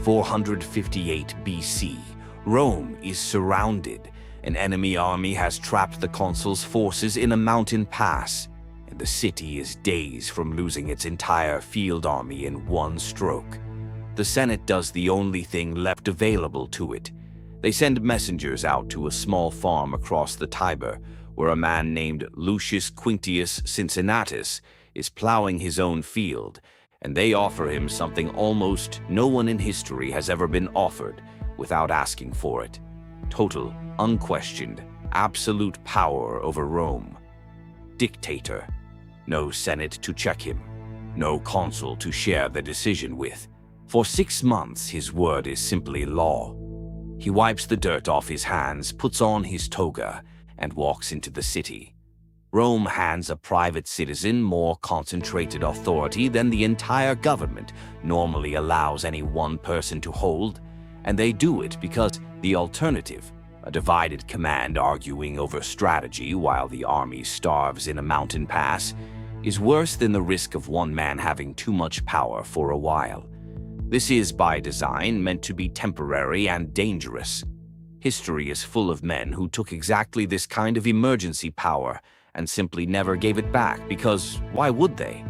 458 BC, Rome is surrounded. An enemy army has trapped the consul's forces in a mountain pass, and the city is days from losing its entire field army in one stroke. The Senate does the only thing left available to it. They send messengers out to a small farm across the Tiber, where a man named Lucius Quintius Cincinnatus is plowing his own field, and they offer him something almost no one in history has ever been offered without asking for it: total, unquestioned, absolute power over Rome. Dictator. No Senate to check him. No consul to share the decision with. For 6 months, his word is simply law. He wipes the dirt off his hands, puts on his toga, and walks into the city. Rome hands a private citizen more concentrated authority than the entire government normally allows any one person to hold, and they do it because the alternative, a divided command arguing over strategy while the army starves in a mountain pass, is worse than the risk of one man having too much power for a while. This is, by design, meant to be temporary and dangerous. History is full of men who took exactly this kind of emergency power and simply never gave it back because why would they?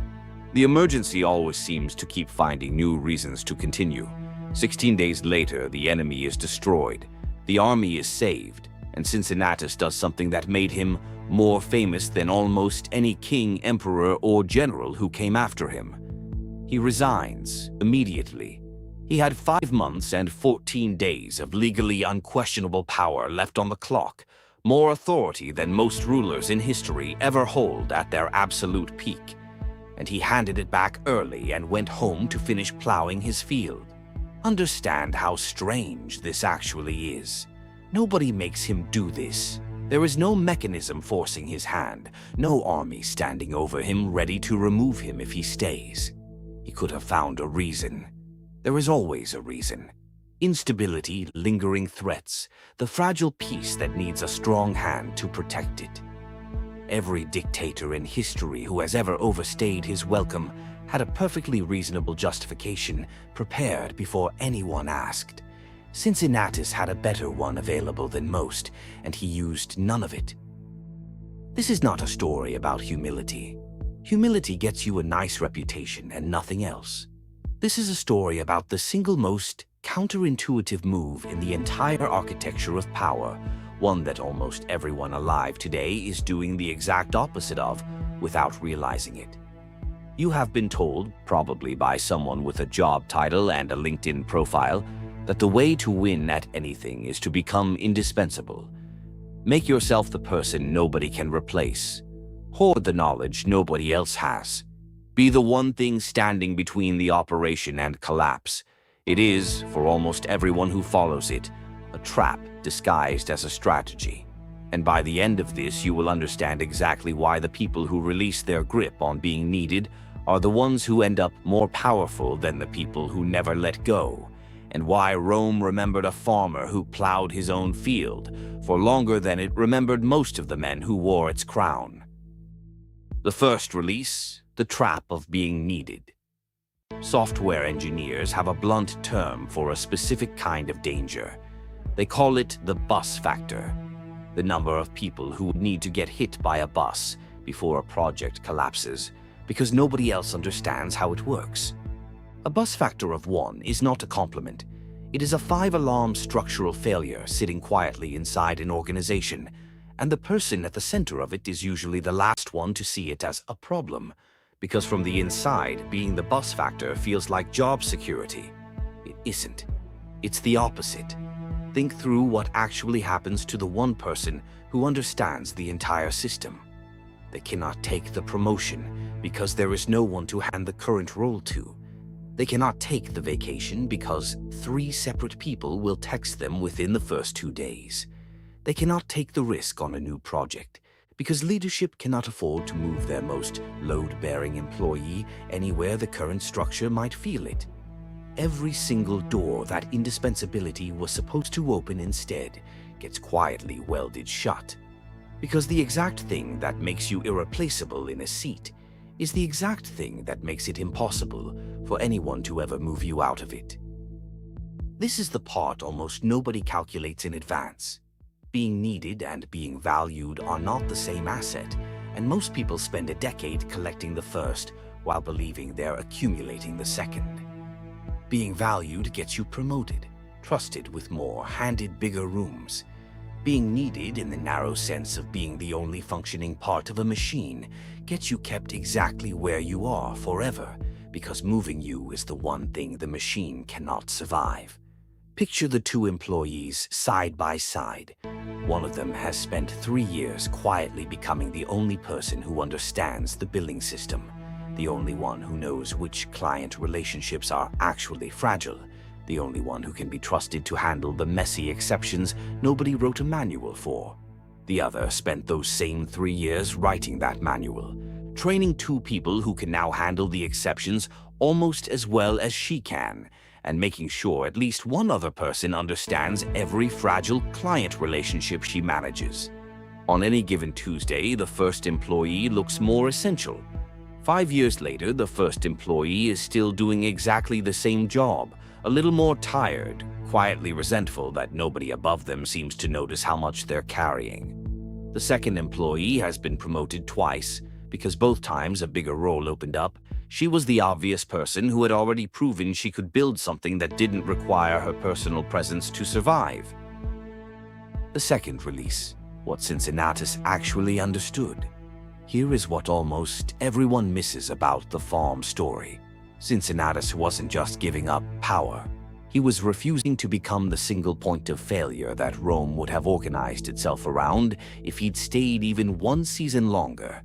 The emergency always seems to keep finding new reasons to continue. 16 days later, the enemy is destroyed, the army is saved, and Cincinnatus does something that made him more famous than almost any king, emperor, or general who came after him. He resigns immediately. He had 5 months and 14 days of legally unquestionable power left on the clock, more authority than most rulers in history ever hold at their absolute peak. And he handed it back early and went home to finish plowing his field. Understand how strange this actually is. Nobody makes him do this. There is no mechanism forcing his hand, no army standing over him ready to remove him if he stays. He could have found a reason. There is always a reason. Instability, lingering threats, the fragile peace that needs a strong hand to protect it. Every dictator in history who has ever overstayed his welcome had a perfectly reasonable justification prepared before anyone asked. Cincinnatus had a better one available than most, and he used none of it. This is not a story about humility. Humility gets you a nice reputation and nothing else. This is a story about the single most counterintuitive move in the entire architecture of power, one that almost everyone alive today is doing the exact opposite of without realizing it. You have been told, probably by someone with a job title and a LinkedIn profile, that the way to win at anything is to become indispensable. Make yourself the person nobody can replace. Hoard the knowledge nobody else has. Be the one thing standing between the operation and collapse. It is, for almost everyone who follows it, a trap disguised as a strategy. And by the end of this, you will understand exactly why the people who release their grip on being needed are the ones who end up more powerful than the people who never let go, and why Rome remembered a farmer who plowed his own field for longer than it remembered most of the men who wore its crown. The first release, the trap of being needed. Software engineers have a blunt term for a specific kind of danger. They call it the bus factor, the number of people who would need to get hit by a bus before a project collapses, because nobody else understands how it works. A bus factor of 1 is not a compliment. It is a 5-alarm structural failure sitting quietly inside an organization, and the person at the center of it is usually the last one to see it as a problem, because from the inside, being the bus factor feels like job security. It isn't. It's the opposite. Think through what actually happens to the one person who understands the entire system. They cannot take the promotion because there is no one to hand the current role to. They cannot take the vacation because 3 separate people will text them within the first 2 days. They cannot take the risk on a new project because leadership cannot afford to move their most load-bearing employee anywhere the current structure might feel it. Every single door that indispensability was supposed to open instead gets quietly welded shut. Because the exact thing that makes you irreplaceable in a seat is the exact thing that makes it impossible for anyone to ever move you out of it. This is the part almost nobody calculates in advance. Being needed and being valued are not the same asset, and most people spend a decade collecting the first while believing they're accumulating the second. Being valued gets you promoted, trusted with more, handed bigger rooms. Being needed, in the narrow sense of being the only functioning part of a machine, gets you kept exactly where you are forever, because moving you is the one thing the machine cannot survive. Picture the two employees side by side. One of them has spent 3 years quietly becoming the only person who understands the billing system, the only one who knows which client relationships are actually fragile, the only one who can be trusted to handle the messy exceptions nobody wrote a manual for. The other spent those same 3 years writing that manual, training 2 people who can now handle the exceptions almost as well as she can, and making sure at least one other person understands every fragile client relationship she manages. On any given Tuesday, the first employee looks more essential. 5 years later, the first employee is still doing exactly the same job, a little more tired, quietly resentful that nobody above them seems to notice how much they're carrying. The second employee has been promoted twice, because both times a bigger role opened up. She was the obvious person who had already proven she could build something that didn't require her personal presence to survive. The second release, what Cincinnatus actually understood. Here is what almost everyone misses about the farm story. Cincinnatus wasn't just giving up power. He was refusing to become the single point of failure that Rome would have organized itself around if he'd stayed even 1 season longer.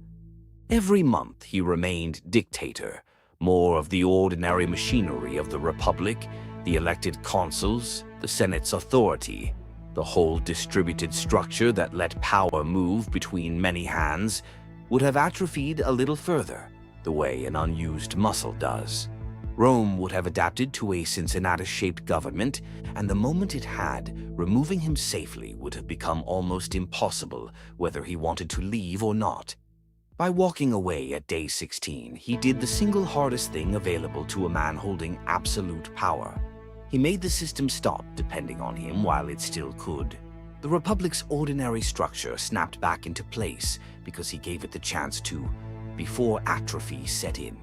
Every month he remained dictator, more of the ordinary machinery of the Republic, the elected consuls, the Senate's authority, the whole distributed structure that let power move between many hands, would have atrophied a little further, the way an unused muscle does. Rome would have adapted to a Cincinnatus-shaped government, and the moment it had, removing him safely would have become almost impossible, whether he wanted to leave or not. By walking away at day 16, he did the single hardest thing available to a man holding absolute power. He made the system stop depending on him while it still could. The Republic's ordinary structure snapped back into place because he gave it the chance to, before atrophy set in.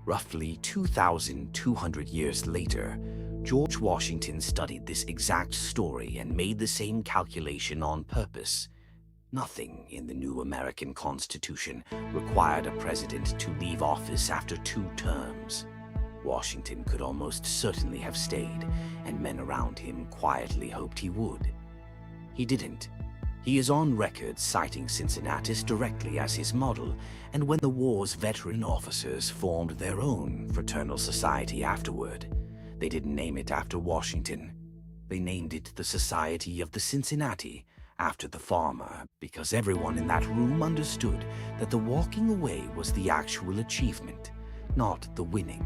Roughly 2,200 years later, George Washington studied this exact story and made the same calculation on purpose. Nothing in the new American Constitution required a president to leave office after 2 terms. Washington could almost certainly have stayed, and men around him quietly hoped he would. He didn't. He is on record citing Cincinnatus directly as his model, and when the war's veteran officers formed their own fraternal society afterward, they didn't name it after Washington. They named it the Society of the Cincinnati, after the farmer, because everyone in that room understood that the walking away was the actual achievement, not the winning.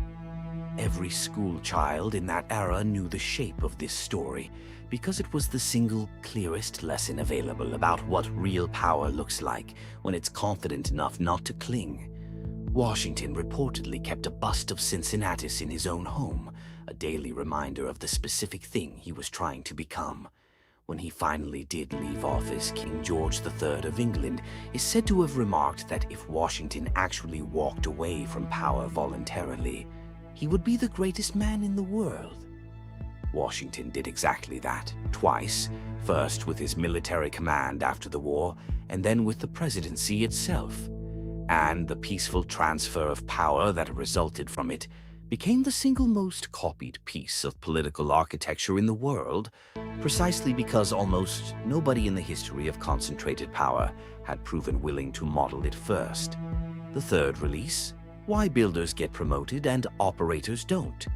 Every school child in that era knew the shape of this story, because it was the single clearest lesson available about what real power looks like when it's confident enough not to cling. Washington reportedly kept a bust of Cincinnatus in his own home, a daily reminder of the specific thing he was trying to become. When he finally did leave office, King George III of England is said to have remarked that if Washington actually walked away from power voluntarily, he would be the greatest man in the world. Washington did exactly that, twice, first with his military command after the war, and then with the presidency itself. And the peaceful transfer of power that resulted from it became the single most copied piece of political architecture in the world, precisely because almost nobody in the history of concentrated power had proven willing to model it first. The third release: why builders get promoted and operators don't.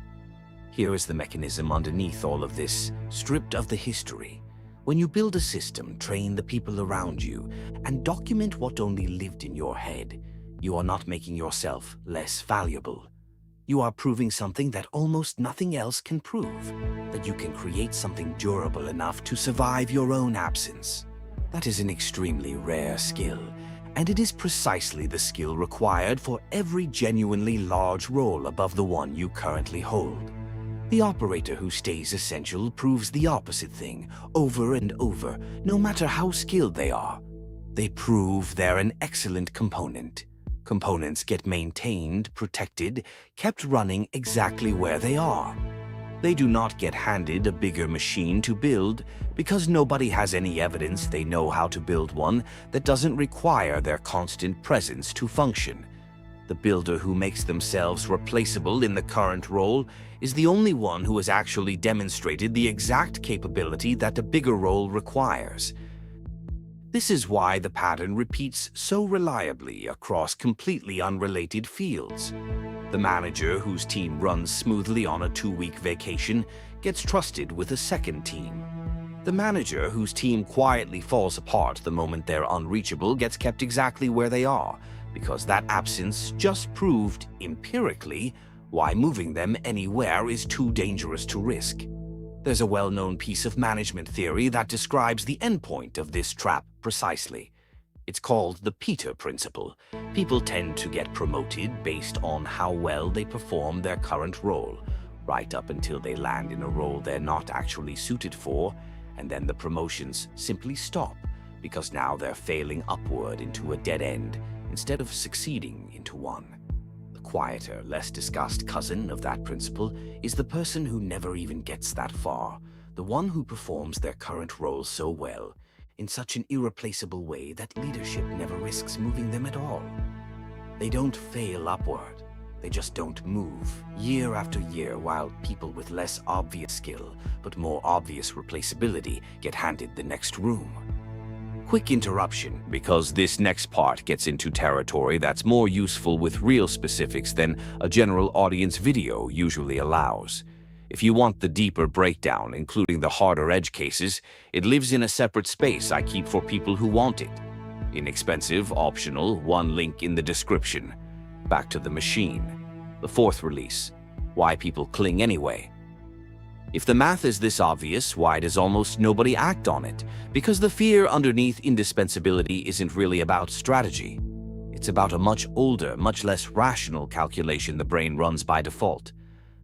Here is the mechanism underneath all of this, stripped of the history. When you build a system, train the people around you, and document what only lived in your head, you are not making yourself less valuable. You are proving something that almost nothing else can prove, that you can create something durable enough to survive your own absence. That is an extremely rare skill, and it is precisely the skill required for every genuinely large role above the one you currently hold. The operator who stays essential proves the opposite thing over and over, no matter how skilled they are. They prove they're an excellent component. Components get maintained, protected, kept running exactly where they are. They do not get handed a bigger machine to build because nobody has any evidence they know how to build one that doesn't require their constant presence to function. The builder who makes themselves replaceable in the current role is the only one who has actually demonstrated the exact capability that a bigger role requires. This is why the pattern repeats so reliably across completely unrelated fields. The manager whose team runs smoothly on a 2-week vacation gets trusted with a second team. The manager whose team quietly falls apart the moment they're unreachable gets kept exactly where they are, because that absence just proved, empirically, why moving them anywhere is too dangerous to risk. There's a well-known piece of management theory that describes the endpoint of this trap precisely. It's called the Peter Principle. People tend to get promoted based on how well they perform their current role, right up until they land in a role they're not actually suited for, and then the promotions simply stop, because now they're failing upward into a dead end instead of succeeding into one. The quieter, less discussed cousin of that principle is the person who never even gets that far, the one who performs their current role so well, in such an irreplaceable way that leadership never risks moving them at all. They don't fail upward. They just don't move, year after year, while people with less obvious skill, but more obvious replaceability, get handed the next room. Quick interruption, because this next part gets into territory that's more useful with real specifics than a general audience video usually allows. If you want the deeper breakdown, including the harder edge cases, it lives in a separate space I keep for people who want it. Inexpensive, optional, one link in the description. Back to the machine. The fourth release. Why people cling anyway. If the math is this obvious, why does almost nobody act on it? Because the fear underneath indispensability isn't really about strategy. It's about a much older, much less rational calculation the brain runs by default.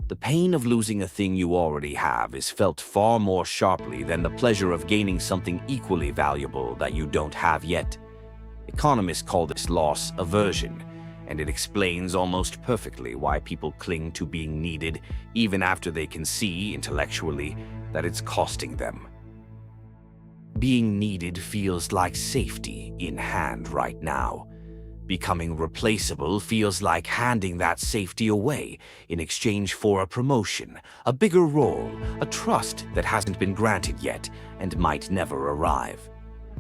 The pain of losing a thing you already have is felt far more sharply than the pleasure of gaining something equally valuable that you don't have yet. Economists call this loss aversion, and it explains almost perfectly why people cling to being needed even after they can see, intellectually, that it's costing them. Being needed feels like safety in hand right now. Becoming replaceable feels like handing that safety away in exchange for a promotion, a bigger role, a trust that hasn't been granted yet and might never arrive.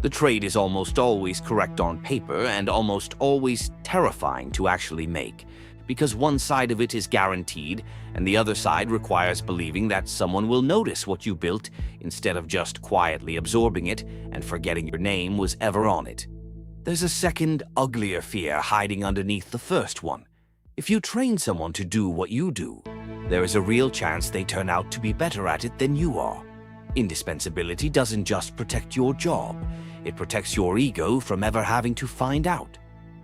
The trade is almost always correct on paper and almost always terrifying to actually make, because one side of it is guaranteed and the other side requires believing that someone will notice what you built instead of just quietly absorbing it and forgetting your name was ever on it. There's a second, uglier fear hiding underneath the first one. If you train someone to do what you do, there is a real chance they turn out to be better at it than you are. Indispensability doesn't just protect your job, it protects your ego from ever having to find out.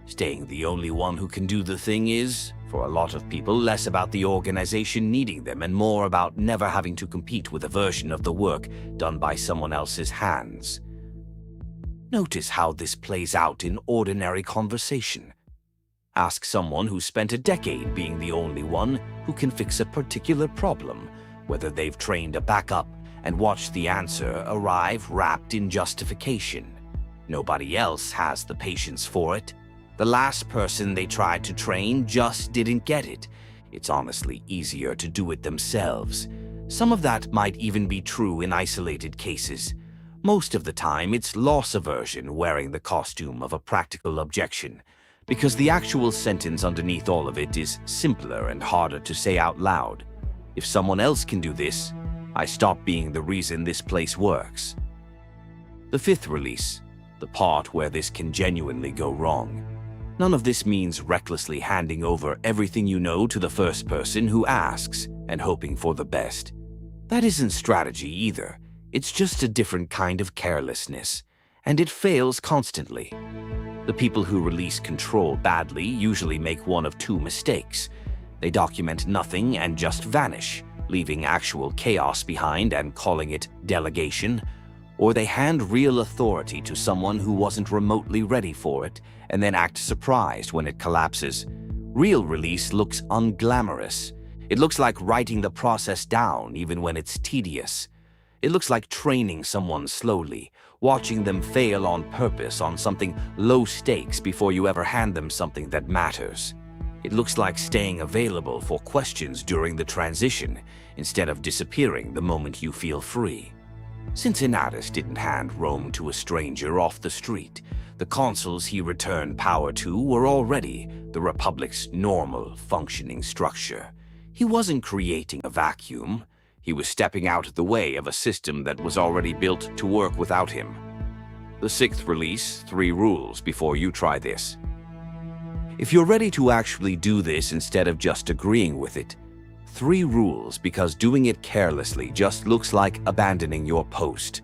Staying the only one who can do the thing is, for a lot of people, less about the organization needing them and more about never having to compete with a version of the work done by someone else's hands. Notice how this plays out in ordinary conversation. Ask someone who spent a decade being the only one who can fix a particular problem, whether they've trained a backup, and watch the answer arrive wrapped in justification. Nobody else has the patience for it. The last person they tried to train just didn't get it. It's honestly easier to do it themselves. Some of that might even be true in isolated cases. Most of the time, it's loss aversion wearing the costume of a practical objection, because the actual sentence underneath all of it is simpler and harder to say out loud. If someone else can do this, I stop being the reason this place works. The fifth release, the part where this can genuinely go wrong. None of this means recklessly handing over everything you know to the first person who asks and hoping for the best. That isn't strategy either. It's just a different kind of carelessness, and it fails constantly. The people who release control badly usually make one of two mistakes. They document nothing and just vanish, leaving actual chaos behind and calling it delegation, or they hand real authority to someone who wasn't remotely ready for it and then act surprised when it collapses. Real release looks unglamorous. It looks like writing the process down even when it's tedious. It looks like training someone slowly, watching them fail on purpose on something low stakes before you ever hand them something that matters. It looks like staying available for questions during the transition instead of disappearing the moment you feel free. Cincinnatus didn't hand Rome to a stranger off the street. The consuls he returned power to were already the Republic's normal functioning structure. He wasn't creating a vacuum. He was stepping out of the way of a system that was already built to work without him. The sixth release, 3 rules before you try this. If you're ready to actually do this instead of just agreeing with it, 3 rules because doing it carelessly just looks like abandoning your post.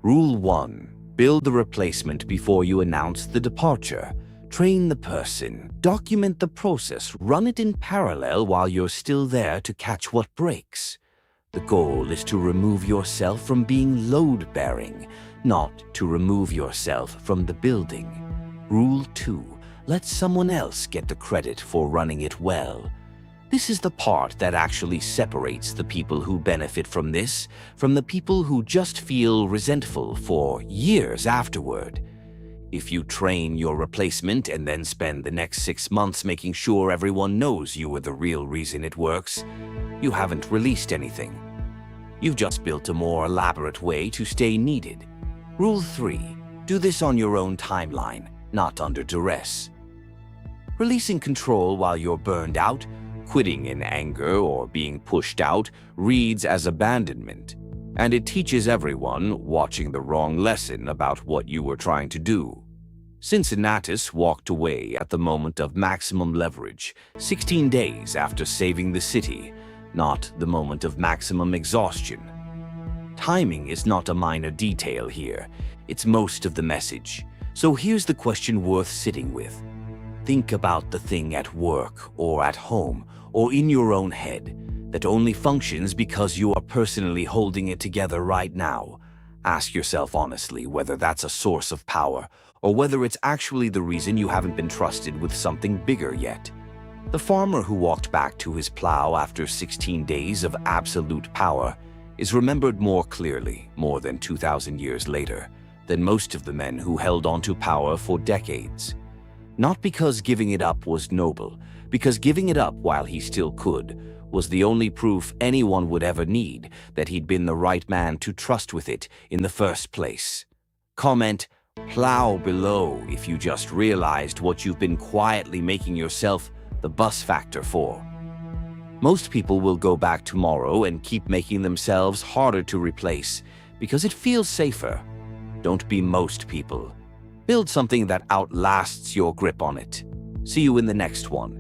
Rule 1. Build the replacement before you announce the departure. Train the person, document the process, run it in parallel while you're still there to catch what breaks. The goal is to remove yourself from being load-bearing, not to remove yourself from the building. Rule 2. Let someone else get the credit for running it well. This is the part that actually separates the people who benefit from this from the people who just feel resentful for years afterward. If you train your replacement and then spend the next 6 months making sure everyone knows you are the real reason it works, you haven't released anything. You've just built a more elaborate way to stay needed. Rule 3. Do this on your own timeline, not under duress. Releasing control while you're burned out, quitting in anger, or being pushed out reads as abandonment, and it teaches everyone watching the wrong lesson about what you were trying to do. Cincinnatus walked away at the moment of maximum leverage, 16 days after saving the city, not the moment of maximum exhaustion. Timing is not a minor detail here, it's most of the message. So here's the question worth sitting with. Think about the thing at work or at home or in your own head that only functions because you are personally holding it together right now. Ask yourself honestly whether that's a source of power or whether it's actually the reason you haven't been trusted with something bigger yet. The farmer who walked back to his plow after 16 days of absolute power is remembered more clearly, more than 2,000 years later, than most of the men who held on to power for decades. Not because giving it up was noble, because giving it up while he still could was the only proof anyone would ever need that he'd been the right man to trust with it in the first place. Comment, plow below if you just realized what you've been quietly making yourself the bus factor for. Most people will go back tomorrow and keep making themselves harder to replace because it feels safer. Don't be most people. Build something that outlasts your grip on it. See you in the next one.